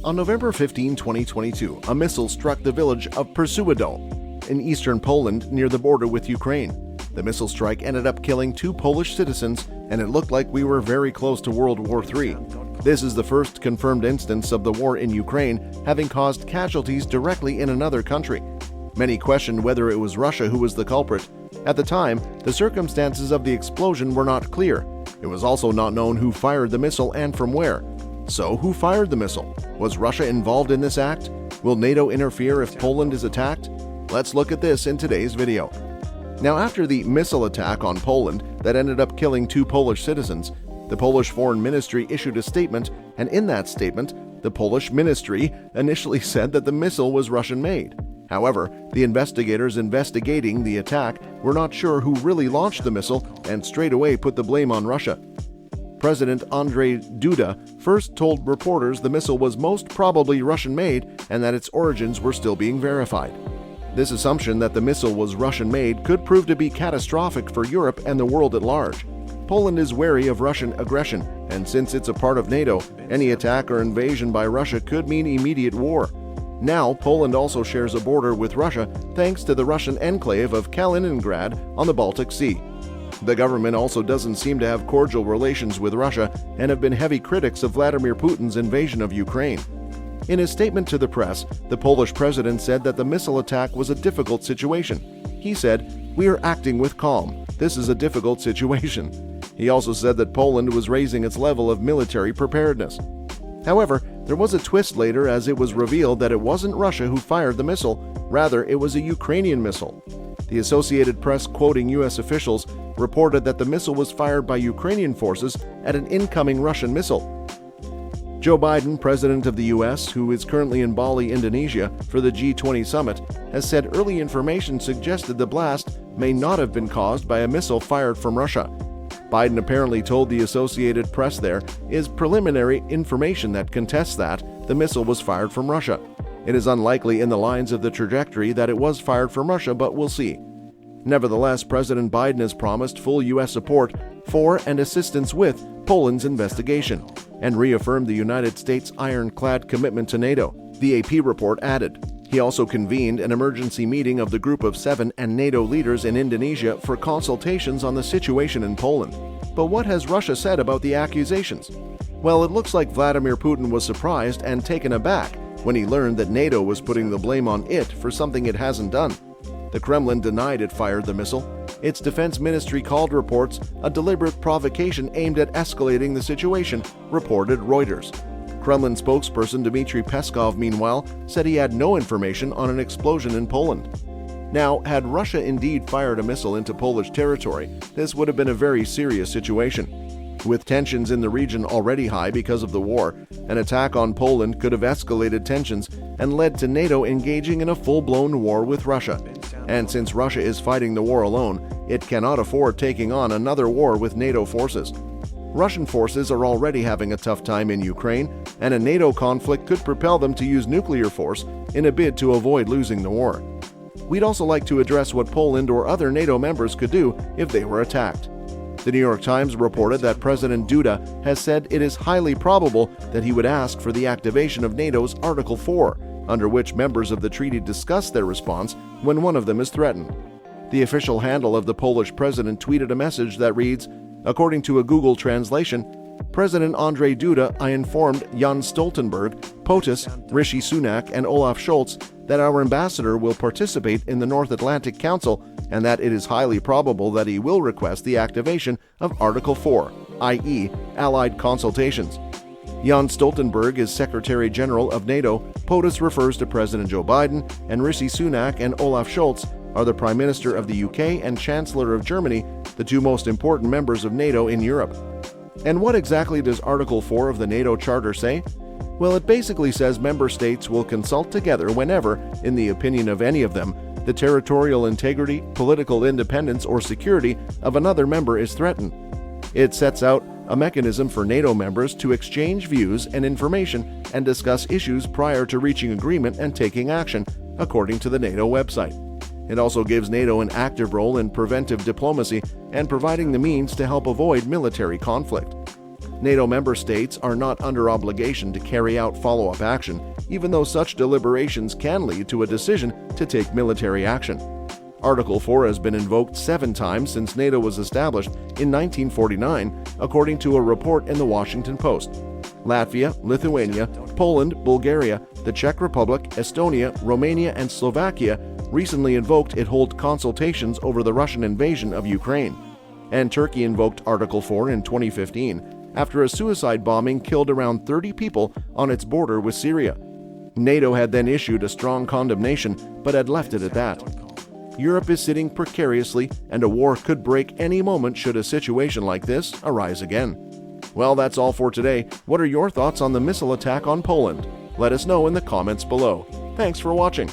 On November 15, 2022, a missile struck the village of Przewodów in eastern Poland near the border with Ukraine. The missile strike ended up killing 2 Polish citizens, and it looked like we were very close to World War III. This is the first confirmed instance of the war in Ukraine having caused casualties directly in another country. Many questioned whether it was Russia who was the culprit. At the time, the circumstances of the explosion were not clear. It was also not known who fired the missile and from where. So, who fired the missile? Was Russia involved in this act? Will NATO interfere if Poland is attacked? Let's look at this in today's video. Now, after the missile attack on Poland that ended up killing 2 Polish citizens, the Polish Foreign Ministry issued a statement, and in that statement, the Polish ministry initially said that the missile was Russian-made. However, the investigators investigating the attack were not sure who really launched the missile and straight away put the blame on Russia. President Andrzej Duda first told reporters the missile was most probably Russian-made and that its origins were still being verified. This assumption that the missile was Russian-made could prove to be catastrophic for Europe and the world at large. Poland is wary of Russian aggression, and since it's a part of NATO, any attack or invasion by Russia could mean immediate war. Now, Poland also shares a border with Russia thanks to the Russian enclave of Kaliningrad on the Baltic Sea. The government also doesn't seem to have cordial relations with Russia and have been heavy critics of Vladimir Putin's invasion of Ukraine. In his statement to the press, the Polish president said that the missile attack was a difficult situation. He said, "We are acting with calm. This is a difficult situation." He also said that Poland was raising its level of military preparedness. However, there was a twist later as it was revealed that it wasn't Russia who fired the missile, rather it was a Ukrainian missile. The Associated Press, quoting U.S. officials, reported that the missile was fired by Ukrainian forces at an incoming Russian missile. Joe Biden, president of the U.S., who is currently in Bali, Indonesia, for the G20 summit, has said early information suggested the blast may not have been caused by a missile fired from Russia. Biden apparently told the Associated Press there is preliminary information that contests that the missile was fired from Russia. It is unlikely in the lines of the trajectory that it was fired from Russia, but we'll see. Nevertheless, President Biden has promised full U.S. support for and assistance with Poland's investigation, and reaffirmed the United States' ironclad commitment to NATO, the AP report added. He also convened an emergency meeting of the Group of 7 and NATO leaders in Indonesia for consultations on the situation in Poland. But what has Russia said about the accusations? Well, it looks like Vladimir Putin was surprised and taken aback when he learned that NATO was putting the blame on it for something it hasn't done. The Kremlin denied it fired the missile. Its defense ministry called reports a deliberate provocation aimed at escalating the situation, reported Reuters. Kremlin spokesperson Dmitry Peskov, meanwhile, said he had no information on an explosion in Poland. Now, had Russia indeed fired a missile into Polish territory, this would have been a very serious situation. With tensions in the region already high because of the war, an attack on Poland could have escalated tensions and led to NATO engaging in a full-blown war with Russia. And since Russia is fighting the war alone, it cannot afford taking on another war with NATO forces. Russian forces are already having a tough time in Ukraine, and a NATO conflict could propel them to use nuclear force in a bid to avoid losing the war. We'd also like to address what Poland or other NATO members could do if they were attacked. The New York Times reported that President Duda has said it is highly probable that he would ask for the activation of NATO's Article 4, under which members of the treaty discuss their response when one of them is threatened. The official handle of the Polish president tweeted a message that reads, according to a Google translation, President Andrzej Duda, I informed Jan Stoltenberg, POTUS, Rishi Sunak, and Olaf Scholz that our ambassador will participate in the North Atlantic Council and that it is highly probable that he will request the activation of Article 4, i.e., Allied consultations. Jan Stoltenberg is Secretary General of NATO, POTUS refers to President Joe Biden, and Rishi Sunak and Olaf Scholz are the Prime Minister of the UK and Chancellor of Germany, the 2 most important members of NATO in Europe. And what exactly does Article 4 of the NATO Charter say? Well, it basically says member states will consult together whenever, in the opinion of any of them, the territorial integrity, political independence, or security of another member is threatened. It sets out a mechanism for NATO members to exchange views and information and discuss issues prior to reaching agreement and taking action, according to the NATO website. It also gives NATO an active role in preventive diplomacy and providing the means to help avoid military conflict. NATO member states are not under obligation to carry out follow-up action, even though such deliberations can lead to a decision to take military action. Article 4 has been invoked 7 times since NATO was established in 1949, according to a report in the Washington Post. Latvia, Lithuania, Poland, Bulgaria, the Czech Republic, Estonia, Romania, and Slovakia recently invoked it hold consultations over the Russian invasion of Ukraine. And Turkey invoked Article 4 in 2015 after a suicide bombing killed around 30 people on its border with Syria. NATO had then issued a strong condemnation, but had left it at that. Europe is sitting precariously, and a war could break any moment should a situation like this arise again. Well, that's all for today. What are your thoughts on the missile attack on Poland? Let us know in the comments below. Thanks for watching.